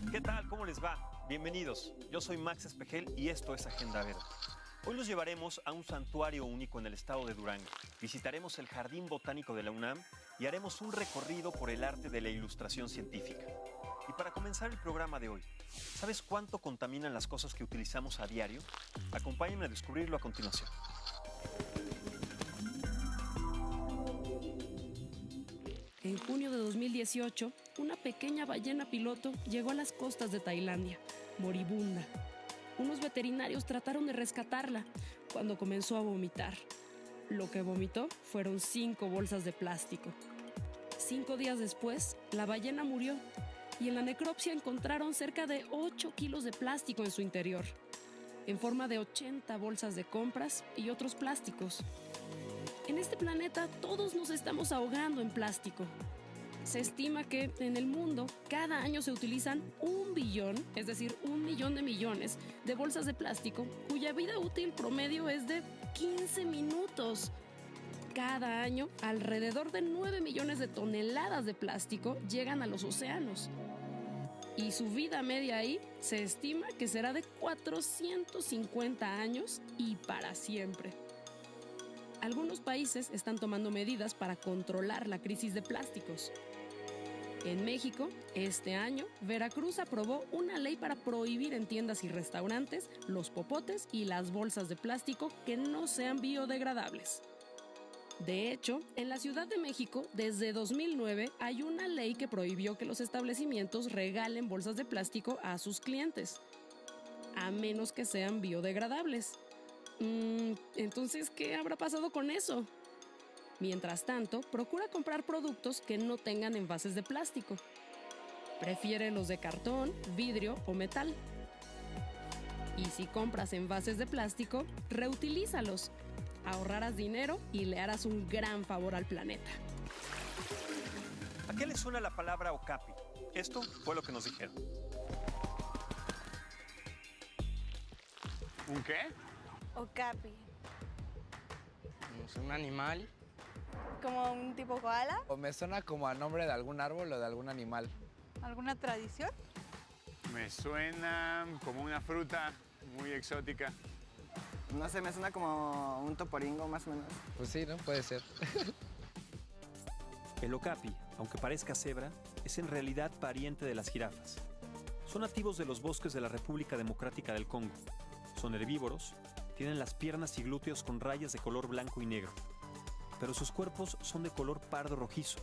¿Qué tal? ¿Cómo les va? Bienvenidos. Yo soy Max Espejel y esto es Agenda Verde. Hoy los llevaremos a un santuario único en el estado de Durango. Visitaremos el Jardín Botánico de la UNAM y haremos un recorrido por el arte de la ilustración científica. Y para comenzar el programa de hoy, ¿sabes cuánto contaminan las cosas que utilizamos a diario? Acompáñenme a descubrirlo a continuación. En junio de 2018, una pequeña ballena piloto llegó a las costas de Tailandia, moribunda. Unos veterinarios trataron de rescatarla cuando comenzó a vomitar. Lo que vomitó fueron 5 bolsas de plástico. 5 días después, la ballena murió y en la necropsia encontraron cerca de 8 kilos de plástico en su interior, en forma de 80 bolsas de compras y otros plásticos. En este planeta todos nos estamos ahogando en plástico. Se estima que en el mundo cada año se utilizan 1 billón, es decir, 1 millón de millones de bolsas de plástico, cuya vida útil promedio es de 15 minutos. Cada año, alrededor de 9 millones de toneladas de plástico llegan a los océanos. Y su vida media ahí se estima que será de 450 años y para siempre. Algunos países están tomando medidas para controlar la crisis de plásticos. En México, este año, Veracruz aprobó una ley para prohibir en tiendas y restaurantes los popotes y las bolsas de plástico que no sean biodegradables. De hecho, en la Ciudad de México, desde 2009, hay una ley que prohibió que los establecimientos regalen bolsas de plástico a sus clientes, a menos que sean biodegradables. Entonces, ¿qué habrá pasado con eso? Mientras tanto, procura comprar productos que no tengan envases de plástico. Prefiere los de cartón, vidrio o metal. Y si compras envases de plástico, reutilízalos. Ahorrarás dinero y le harás un gran favor al planeta. ¿A qué le suena la palabra okapi? Esto fue lo que nos dijeron. ¿Un qué? Okapi. Es un animal. ¿Como un tipo koala? O me suena como a nombre de algún árbol o de algún animal. ¿Alguna tradición? Me suena como una fruta muy exótica. No sé, me suena como un toporingo más o menos. Pues sí, ¿no? Puede ser. El okapi, aunque parezca cebra, es en realidad pariente de las jirafas. Son nativos de los bosques de la República Democrática del Congo. Son herbívoros, tienen las piernas y glúteos con rayas de color blanco y negro, pero sus cuerpos son de color pardo rojizo.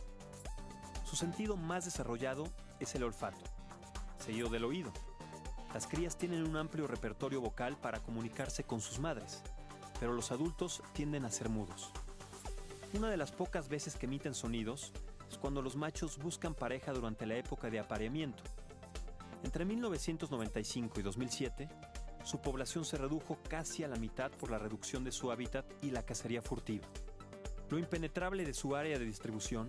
Su sentido más desarrollado es el olfato, seguido del oído. Las crías tienen un amplio repertorio vocal para comunicarse con sus madres, pero los adultos tienden a ser mudos. Una de las pocas veces que emiten sonidos es cuando los machos buscan pareja durante la época de apareamiento. Entre 1995 y 2007, su población se redujo casi a la mitad por la reducción de su hábitat y la cacería furtiva. Lo impenetrable de su área de distribución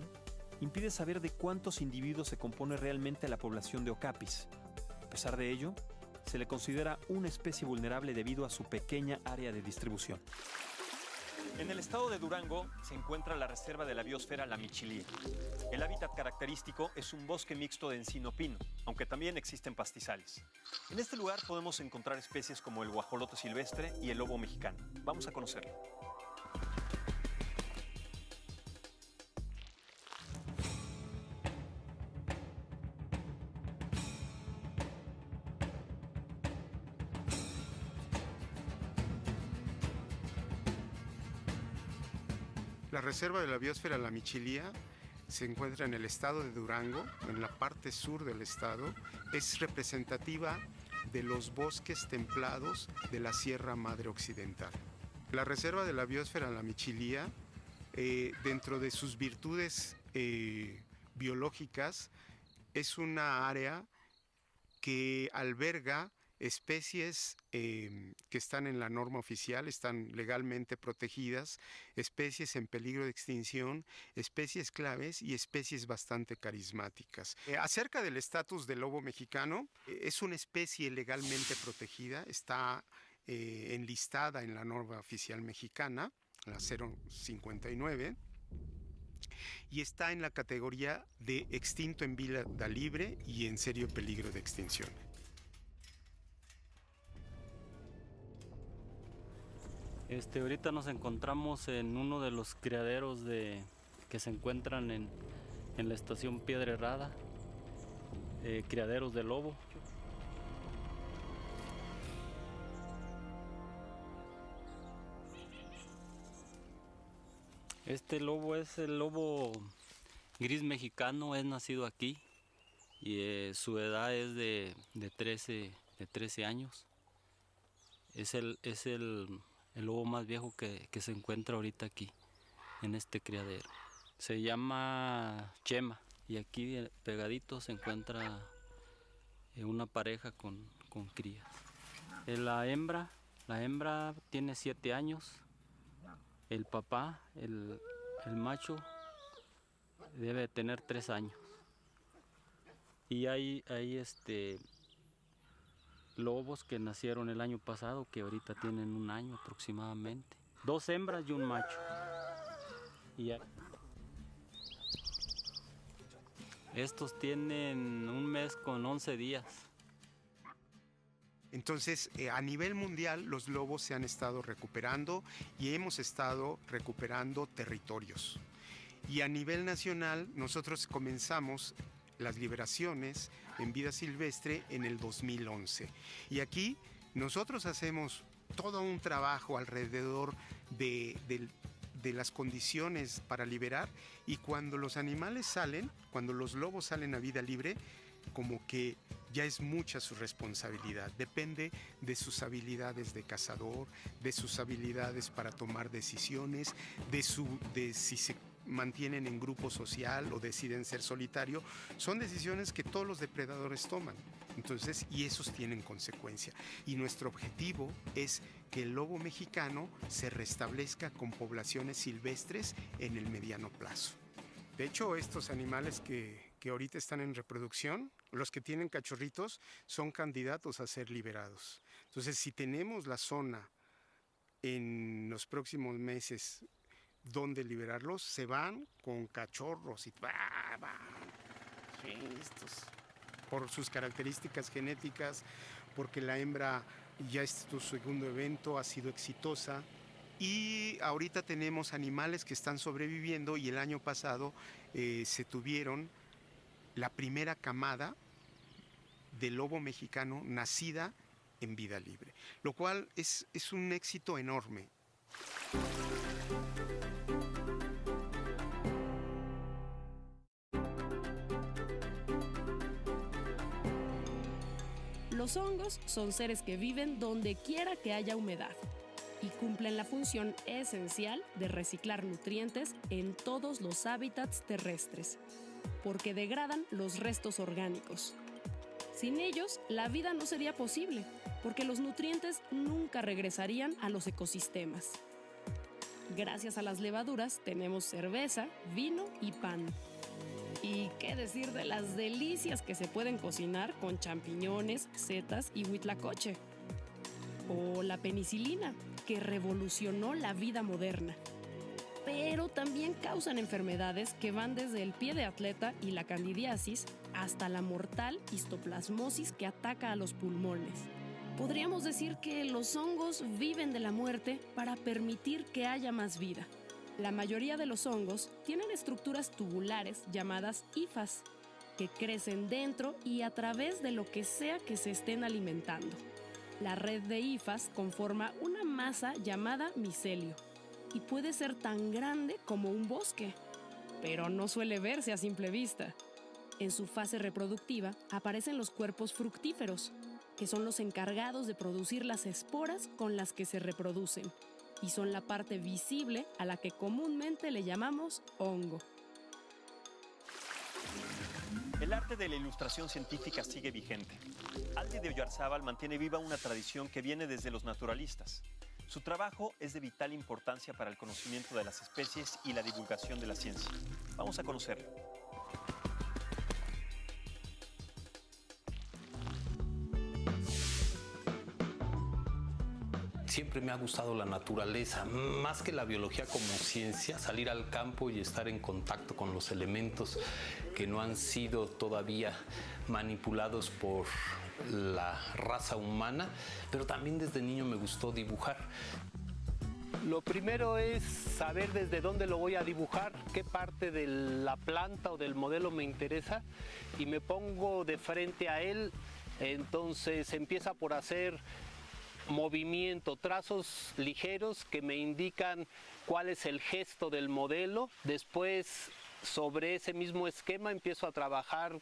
impide saber de cuántos individuos se compone realmente la población de okapis. A pesar de ello, se le considera una especie vulnerable debido a su pequeña área de distribución. En el estado de Durango se encuentra la reserva de la biosfera La Michilía. El hábitat característico es un bosque mixto de encino-pino, aunque también existen pastizales. En este lugar podemos encontrar especies como el guajolote silvestre y el lobo mexicano. Vamos a conocerlo. La Reserva de la Biosfera La Michilía se encuentra en el estado de Durango, en la parte sur del estado. Es representativa de los bosques templados de la Sierra Madre Occidental. La Reserva de la Biosfera La Michilía, dentro de sus virtudes biológicas, es una área que alberga especies que están en la norma oficial, están legalmente protegidas, especies en peligro de extinción, especies claves y especies bastante carismáticas. Acerca del estatus del lobo mexicano, es una especie legalmente protegida, está enlistada en la norma oficial mexicana, la 059. y está en la categoría de extinto en vida libre y en serio peligro de extinción. Ahorita nos encontramos en uno de los criaderos que se encuentran en la estación Piedra Herrada, criaderos de lobo. Este lobo es el lobo gris mexicano, es nacido aquí y su edad es de 13 años. Es el lobo más viejo que se encuentra ahorita aquí, en este criadero. Se llama Chema y aquí pegadito se encuentra una pareja con crías. La hembra tiene 7 años. El papá, el macho, debe tener 3 años. Y hay lobos que nacieron el año pasado que ahorita tienen 1 año aproximadamente. 2 hembras y un macho. Estos tienen 1 mes con 11 días. Entonces, a nivel mundial, los lobos se han estado recuperando y hemos estado recuperando territorios. Y a nivel nacional, nosotros comenzamos las liberaciones en vida silvestre en el 2011. Y aquí nosotros hacemos todo un trabajo alrededor de las condiciones para liberar, y cuando los animales salen, cuando los lobos salen a vida libre, como que ya es mucha su responsabilidad. Depende de sus habilidades de cazador, de sus habilidades para tomar decisiones, de si se mantienen en grupo social o deciden ser solitario. Son decisiones que todos los depredadores toman. Entonces, y esos tienen consecuencia. Y nuestro objetivo es que el lobo mexicano se restablezca con poblaciones silvestres en el mediano plazo. De hecho, estos animales que ahorita están en reproducción, los que tienen cachorritos, son candidatos a ser liberados. Entonces, si tenemos la zona en los próximos meses donde liberarlos, se van con cachorros y estos, por sus características genéticas, porque la hembra ya es su segundo evento, ha sido exitosa. Y ahorita tenemos animales que están sobreviviendo, y el año pasado se tuvieron la primera camada de lobo mexicano nacida en vida libre, lo cual es un éxito enorme. Los hongos son seres que viven donde quiera que haya humedad y cumplen la función esencial de reciclar nutrientes en todos los hábitats terrestres, porque degradan los restos orgánicos. Sin ellos, la vida no sería posible, porque los nutrientes nunca regresarían a los ecosistemas. Gracias a las levaduras tenemos cerveza, vino y pan. Y qué decir de las delicias que se pueden cocinar con champiñones, setas y huitlacoche. O la penicilina, que revolucionó la vida moderna. Pero también causan enfermedades que van desde el pie de atleta y la candidiasis hasta la mortal histoplasmosis que ataca a los pulmones. Podríamos decir que los hongos viven de la muerte para permitir que haya más vida. La mayoría de los hongos tienen estructuras tubulares llamadas hifas, que crecen dentro y a través de lo que sea que se estén alimentando. La red de hifas conforma una masa llamada micelio y puede ser tan grande como un bosque, pero no suele verse a simple vista. En su fase reproductiva aparecen los cuerpos fructíferos, que son los encargados de producir las esporas con las que se reproducen, y son la parte visible a la que comúnmente le llamamos hongo. El arte de la ilustración científica sigue vigente. Aldi de Oyarzábal mantiene viva una tradición que viene desde los naturalistas. Su trabajo es de vital importancia para el conocimiento de las especies y la divulgación de la ciencia. Vamos a conocerlo. Siempre me ha gustado la naturaleza, más que la biología como ciencia, salir al campo y estar en contacto con los elementos que no han sido todavía manipulados por la raza humana, pero también desde niño me gustó dibujar. Lo primero es saber desde dónde lo voy a dibujar, qué parte de la planta o del modelo me interesa, y me pongo de frente a él. Entonces empieza por hacer movimiento, trazos ligeros que me indican cuál es el gesto del modelo. Después, sobre ese mismo esquema, empiezo a trabajar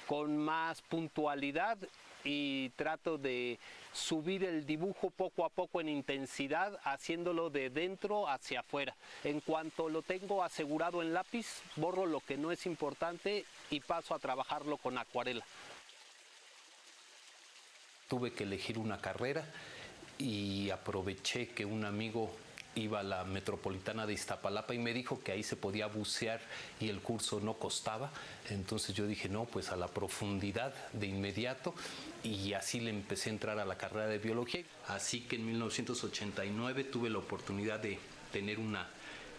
con más puntualidad y trato de subir el dibujo poco a poco en intensidad, haciéndolo de dentro hacia afuera. En cuanto lo tengo asegurado en lápiz, borro lo que no es importante y paso a trabajarlo con acuarela. Tuve que elegir una carrera y aproveché que un amigo iba a la Metropolitana de Iztapalapa y me dijo que ahí se podía bucear y el curso no costaba. Entonces yo dije, no, pues a la profundidad de inmediato, y así le empecé a entrar a la carrera de biología. Así que en 1989 tuve la oportunidad de tener una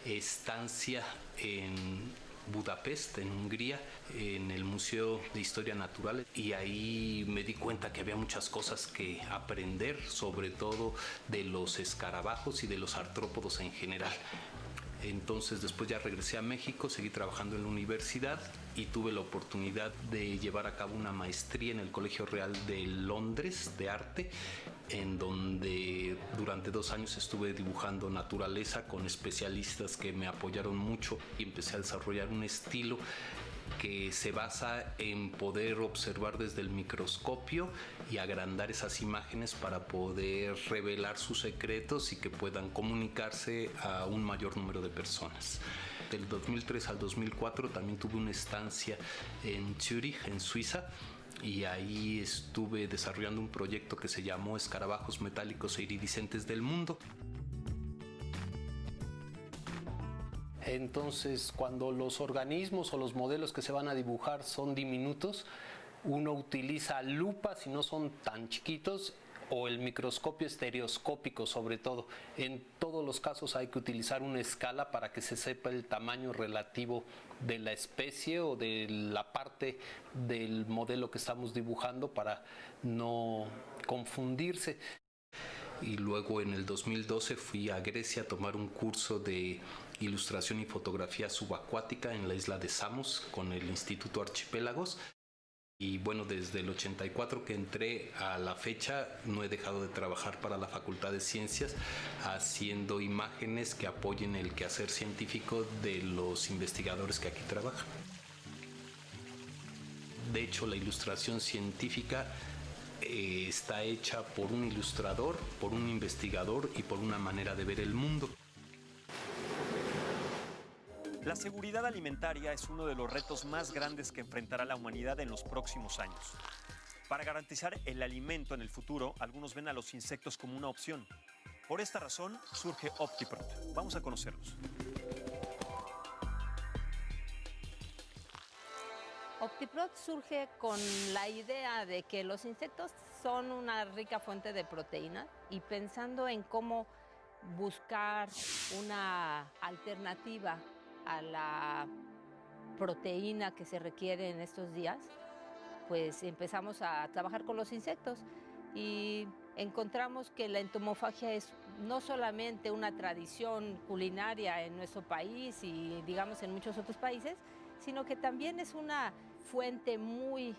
estancia en Budapest, en Hungría, en el Museo de Historia Natural, y ahí me di cuenta que había muchas cosas que aprender, sobre todo de los escarabajos y de los artrópodos en general. Entonces después ya regresé a México, seguí trabajando en la universidad y tuve la oportunidad de llevar a cabo una maestría en el Colegio Real de Londres de Arte, en donde durante 2 años estuve dibujando naturaleza con especialistas que me apoyaron mucho y empecé a desarrollar un estilo que se basa en poder observar desde el microscopio y agrandar esas imágenes para poder revelar sus secretos y que puedan comunicarse a un mayor número de personas. Del 2003 al 2004 también tuve una estancia en Zúrich, en Suiza, y ahí estuve desarrollando un proyecto que se llamó Escarabajos Metálicos e Iridiscentes del Mundo. Entonces, cuando los organismos o los modelos que se van a dibujar son diminutos, uno utiliza lupas si no son tan chiquitos, o el microscopio estereoscópico sobre todo. En todos los casos hay que utilizar una escala para que se sepa el tamaño relativo de la especie o de la parte del modelo que estamos dibujando para no confundirse. Y luego en el 2012 fui a Grecia a tomar un curso de ilustración y fotografía subacuática en la isla de Samos con el Instituto Archipélagos. Y bueno, desde el 84 que entré a la fecha no he dejado de trabajar para la Facultad de Ciencias haciendo imágenes que apoyen el quehacer científico de los investigadores que aquí trabajan. De hecho, la ilustración científica está hecha por un ilustrador, por un investigador y por una manera de ver el mundo. La seguridad alimentaria es uno de los retos más grandes que enfrentará la humanidad en los próximos años. Para garantizar el alimento en el futuro, algunos ven a los insectos como una opción. Por esta razón surge Optiprot. Vamos a conocerlos. Optiprot surge con la idea de que los insectos son una rica fuente de proteína y pensando en cómo buscar una alternativa a la proteína que se requiere en estos días, pues empezamos a trabajar con los insectos y encontramos que la entomofagia es no solamente una tradición culinaria en nuestro país y digamos en muchos otros países, sino que también es una fuente muy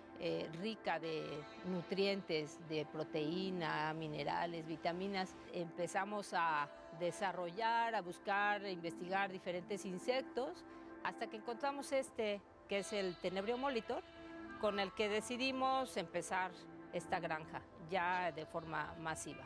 rica de nutrientes, de proteína, minerales, vitaminas. Empezamos a desarrollar, a buscar, a investigar diferentes insectos, hasta que encontramos este, que es el Tenebrio molitor, con el que decidimos empezar esta granja, ya de forma masiva.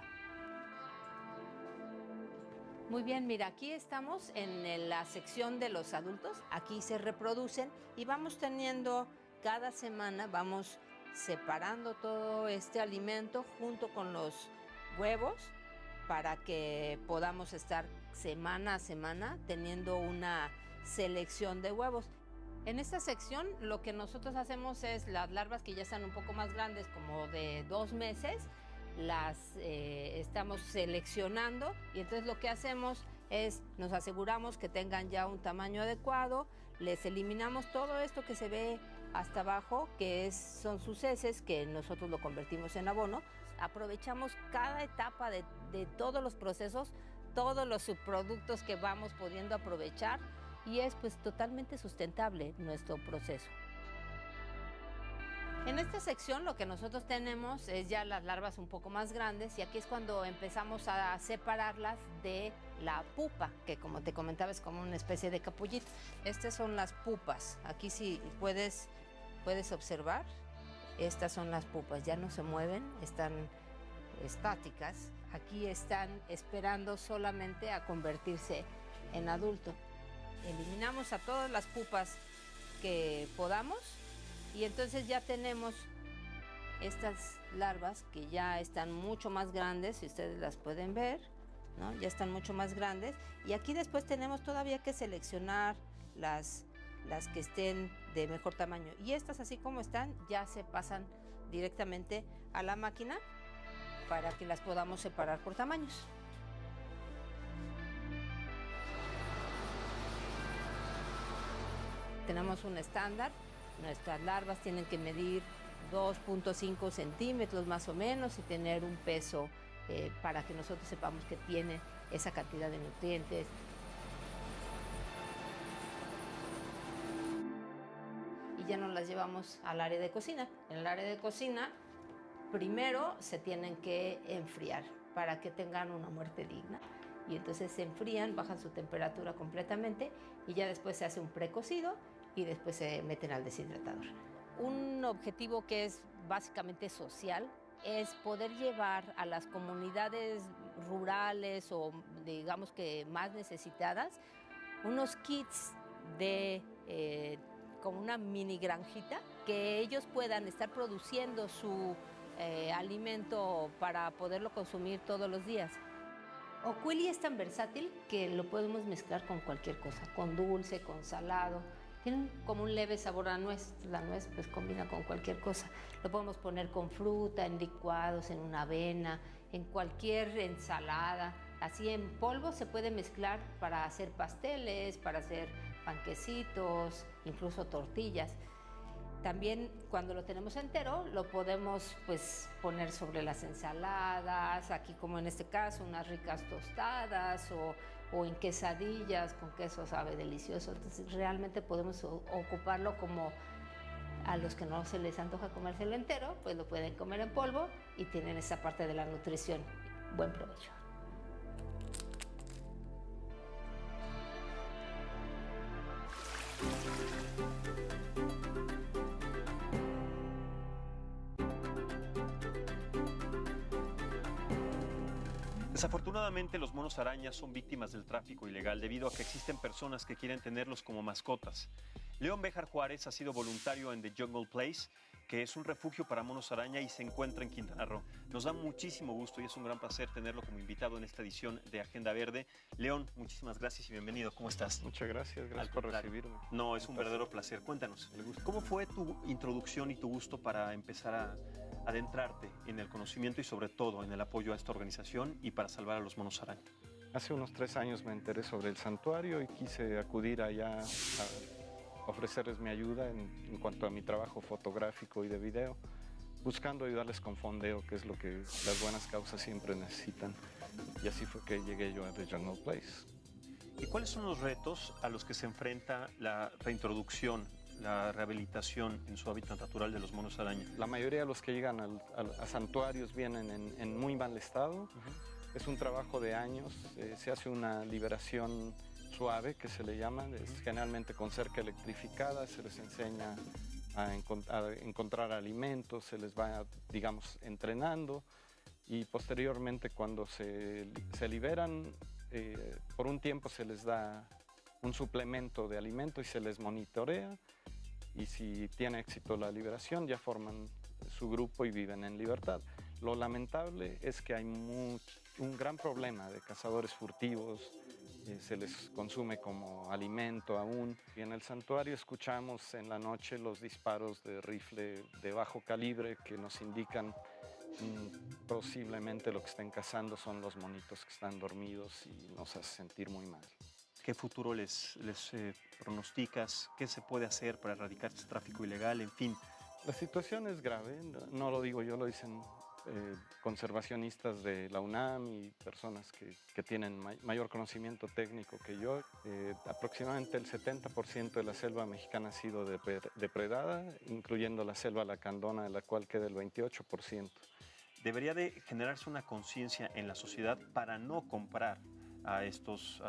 Muy bien, mira, aquí estamos en la sección de los adultos. Aquí se reproducen y vamos teniendo, cada semana vamos separando todo este alimento junto con los huevos para que podamos estar semana a semana teniendo una selección de huevos. En esta sección lo que nosotros hacemos es las larvas que ya están un poco más grandes, como de 2 meses, las estamos seleccionando y entonces lo que hacemos es nos aseguramos que tengan ya un tamaño adecuado, les eliminamos todo esto que se ve hasta abajo, que son sus heces, que nosotros lo convertimos en abono. Aprovechamos cada etapa de todos los procesos, todos los subproductos que vamos pudiendo aprovechar y es pues totalmente sustentable nuestro proceso. En esta sección lo que nosotros tenemos es ya las larvas un poco más grandes y aquí es cuando empezamos a separarlas de la pupa, que como te comentaba es como una especie de capullito. Estas son las pupas. Aquí si puedes observar, estas son las pupas. Ya no se mueven, están estáticas. Aquí están esperando solamente a convertirse en adulto. Eliminamos a todas las pupas que podamos. Y entonces ya tenemos estas larvas que ya están mucho más grandes, si ustedes las pueden ver, ¿no? Ya están mucho más grandes. Y aquí después tenemos todavía que seleccionar las que estén de mejor tamaño. Y estas, así como están, ya se pasan directamente a la máquina para que las podamos separar por tamaños. Tenemos un estándar. Nuestras larvas tienen que medir 2.5 centímetros más o menos y tener un peso para que nosotros sepamos que tiene esa cantidad de nutrientes. Y ya nos las llevamos al área de cocina. En el área de cocina, primero se tienen que enfriar para que tengan una muerte digna. Y entonces se enfrían, bajan su temperatura completamente y ya después se hace un precocido y después se meten al deshidratador. Un objetivo que es básicamente social es poder llevar a las comunidades rurales o digamos que más necesitadas unos kits de como una mini granjita que ellos puedan estar produciendo su alimento para poderlo consumir todos los días. Ocuili es tan versátil que lo podemos mezclar con cualquier cosa, con dulce, con salado. Tienen como un leve sabor a nuez. La nuez pues combina con cualquier cosa. Lo podemos poner con fruta, en licuados, en una avena, en cualquier ensalada. Así en polvo se puede mezclar para hacer pasteles, para hacer panquecitos, incluso tortillas. También cuando lo tenemos entero lo podemos pues poner sobre las ensaladas, aquí como en este caso unas ricas tostadas o en quesadillas con queso, sabe delicioso. Entonces realmente podemos ocuparlo como a los que no se les antoja comérselo entero, pues lo pueden comer en polvo y tienen esa parte de la nutrición. Buen provecho. Desafortunadamente, los monos arañas son víctimas del tráfico ilegal debido a que existen personas que quieren tenerlos como mascotas. León Béjar Juárez ha sido voluntario en The Jungle Place, que es un refugio para monos araña y se encuentra en Quintana Roo. Nos da muchísimo gusto y es un gran placer tenerlo como invitado en esta edición de Agenda Verde. León, muchísimas gracias y bienvenido. ¿Cómo estás? Muchas gracias por recibirme. No, es un verdadero placer. Cuéntanos, ¿cómo fue tu introducción y tu gusto para empezar a adentrarte en el conocimiento y sobre todo en el apoyo a esta organización y para salvar a los monos araña? Hace unos 3 años me enteré sobre el santuario y quise acudir allá a ofrecerles mi ayuda en cuanto a mi trabajo fotográfico y de video, buscando ayudarles con fondeo, que es lo que las buenas causas siempre necesitan. Y así fue que llegué yo a The Jungle Place. ¿Y cuáles son los retos a los que se enfrenta la reintroducción, la rehabilitación en su hábitat natural de los monos araña? La mayoría de los que llegan a santuarios vienen en muy mal estado. Es un trabajo de años. Se hace una liberación suave, que se le llama, es generalmente con cerca electrificada. Se les enseña a encontrar alimentos, se les va, digamos, entrenando y posteriormente cuando se liberan, por un tiempo se les da un suplemento de alimento y se les monitorea, y si tiene éxito la liberación ya forman su grupo y viven en libertad. Lo lamentable es que hay un gran problema de cazadores furtivos, se les consume como alimento aún. Y en el santuario escuchamos en la noche los disparos de rifle de bajo calibre que nos indican posiblemente lo que estén cazando son los monitos que están dormidos y nos hace sentir muy mal. ¿Qué futuro les pronosticas? ¿Qué se puede hacer para erradicar este tráfico ilegal? En fin. La situación es grave, no lo digo yo, lo dicen conservacionistas de la UNAM y personas que tienen mayor conocimiento técnico que yo. Aproximadamente el 70% de la selva mexicana ha sido depredada, incluyendo la selva lacandona, de la cual queda el 28%. Debería de generarse una conciencia en la sociedad para no comprar a estos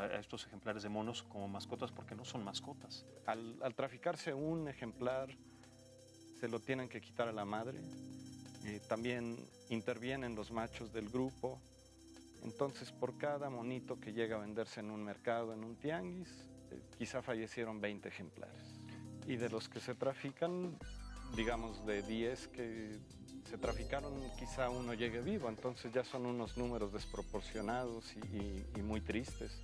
ejemplares de monos como mascotas, porque no son mascotas. Al traficarse un ejemplar, se lo tienen que quitar a la madre. También intervienen los machos del grupo. Entonces, por cada monito que llega a venderse en un mercado, en un tianguis, quizá fallecieron 20 ejemplares. Y de los que se trafican, digamos de 10 que se traficaron, quizá uno llegue vivo. Entonces ya son unos números desproporcionados y muy tristes.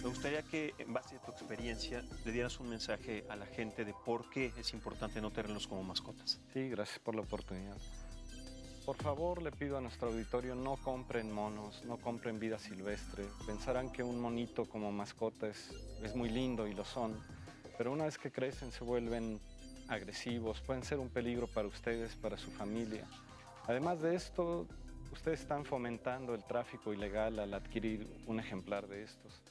Me gustaría que, en base a tu experiencia, le dieras un mensaje a la gente de por qué es importante no tenerlos como mascotas. Sí, gracias por la oportunidad. Por favor, le pido a nuestro auditorio, no compren monos, no compren vida silvestre. Pensarán que un monito como mascota es muy lindo y lo son, pero una vez que crecen se vuelven agresivos, pueden ser un peligro para ustedes, para su familia. Además de esto, ustedes están fomentando el tráfico ilegal al adquirir un ejemplar de estos.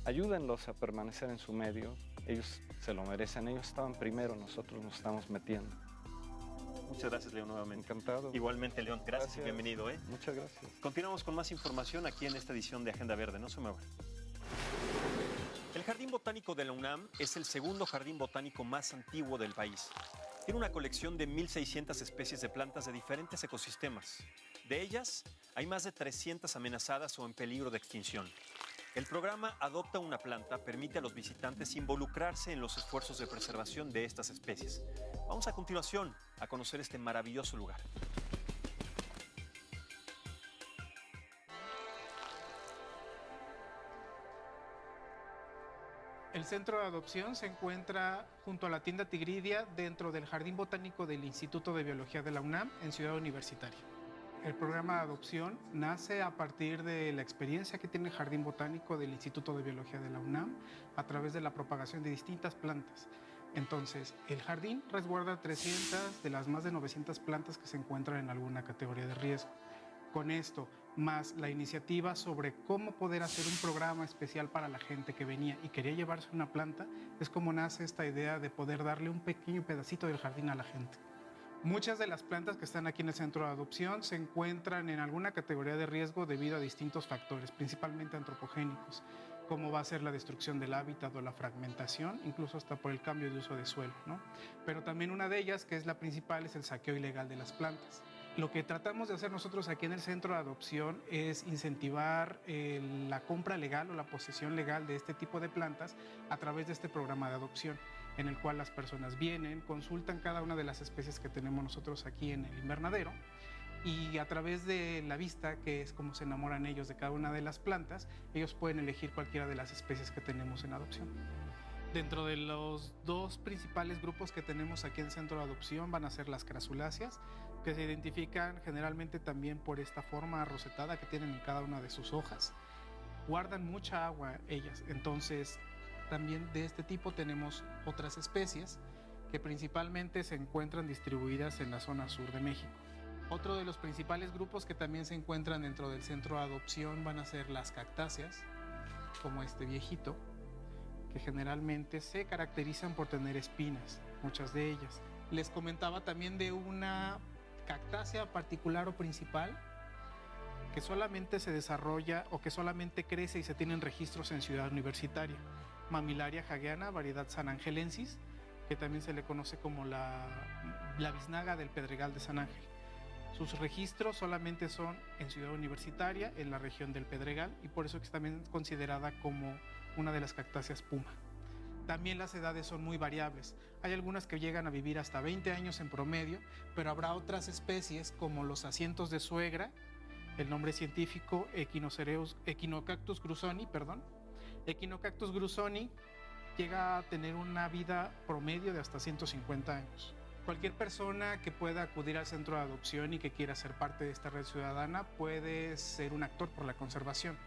Ayúdenlos a permanecer en su medio, ellos se lo merecen, ellos estaban primero, nosotros nos estamos metiendo. Muchas gracias, León, nuevamente. Encantado. Igualmente, León, gracias y bienvenido. Muchas gracias. Continuamos con más información aquí en esta edición de Agenda Verde, no se muevan. El Jardín Botánico de la UNAM es el segundo jardín botánico más antiguo del país. Tiene una colección de 1,600 especies de plantas de diferentes ecosistemas. De ellas, hay más de 300 amenazadas o en peligro de extinción. El programa Adopta una planta permite a los visitantes involucrarse en los esfuerzos de preservación de estas especies. Vamos a continuación a conocer este maravilloso lugar. El centro de adopción se encuentra junto a la tienda Tigridia dentro del Jardín Botánico del Instituto de Biología de la UNAM en Ciudad Universitaria. El programa de adopción nace a partir de la experiencia que tiene el Jardín Botánico del Instituto de Biología de la UNAM a través de la propagación de distintas plantas. Entonces, el jardín resguarda 300 de las más de 900 plantas que se encuentran en alguna categoría de riesgo. Con esto, más la iniciativa sobre cómo poder hacer un programa especial para la gente que venía y quería llevarse una planta, es como nace esta idea de poder darle un pequeño pedacito del jardín a la gente. Muchas de las plantas que están aquí en el centro de adopción se encuentran en alguna categoría de riesgo debido a distintos factores, principalmente antropogénicos, como va a ser la destrucción del hábitat o la fragmentación, incluso hasta por el cambio de uso de suelo, ¿no? Pero también una de ellas, que es la principal, es el saqueo ilegal de las plantas. Lo que tratamos de hacer nosotros aquí en el centro de adopción es incentivar la compra legal o la posesión legal de este tipo de plantas a través de este programa de adopción, en el cual las personas vienen, consultan cada una de las especies que tenemos nosotros aquí en el invernadero y a través de la vista, que es como se enamoran ellos de cada una de las plantas, ellos pueden elegir cualquiera de las especies que tenemos en adopción. Dentro de los dos principales grupos que tenemos aquí en el centro de adopción van a ser las crasuláceas, que se identifican generalmente también por esta forma rosetada que tienen en cada una de sus hojas. Guardan mucha agua ellas, entonces también de este tipo tenemos otras especies que principalmente se encuentran distribuidas en la zona sur de México. Otro de los principales grupos que también se encuentran dentro del centro de adopción van a ser las cactáceas, como este viejito, que generalmente se caracterizan por tener espinas, muchas de ellas. Les comentaba también de una cactácea particular o principal que solamente se desarrolla o que solamente crece y se tienen registros en Ciudad Universitaria. Mamillaria hageana, variedad sanangelensis, que también se le conoce como la biznaga del Pedregal de San Ángel. Sus registros solamente son en Ciudad Universitaria, en la región del Pedregal, y por eso es también considerada como una de las cactáceas puma. También las edades son muy variables. Hay algunas que llegan a vivir hasta 20 años en promedio, pero habrá otras especies como los asientos de suegra, el nombre científico Echinocactus grusoni, Echinocactus grusoni llega a tener una vida promedio de hasta 150 años. Cualquier persona que pueda acudir al centro de adopción y que quiera ser parte de esta red ciudadana puede ser un actor por la conservación.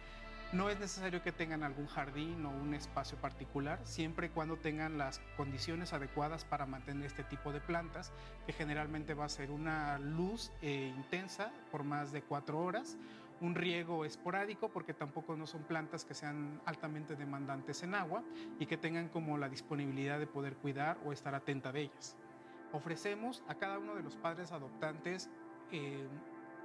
No es necesario que tengan algún jardín o un espacio particular, siempre y cuando tengan las condiciones adecuadas para mantener este tipo de plantas, que generalmente va a ser una luz intensa por más de 4 horas, un riego esporádico, porque tampoco no son plantas que sean altamente demandantes en agua y que tengan como la disponibilidad de poder cuidar o estar atenta de ellas. Ofrecemos a cada uno de los padres adoptantes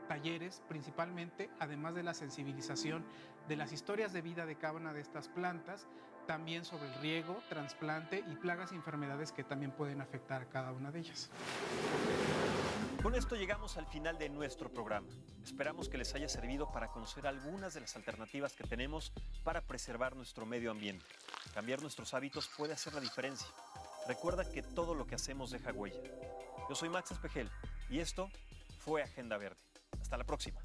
talleres, principalmente, además de la sensibilización de las historias de vida de cada una de estas plantas, también sobre el riego, trasplante y plagas y enfermedades que también pueden afectar a cada una de ellas. Con esto llegamos al final de nuestro programa. Esperamos que les haya servido para conocer algunas de las alternativas que tenemos para preservar nuestro medio ambiente. Cambiar nuestros hábitos puede hacer la diferencia. Recuerda que todo lo que hacemos deja huella. Yo soy Max Espejel y esto fue Agenda Verde. Hasta la próxima.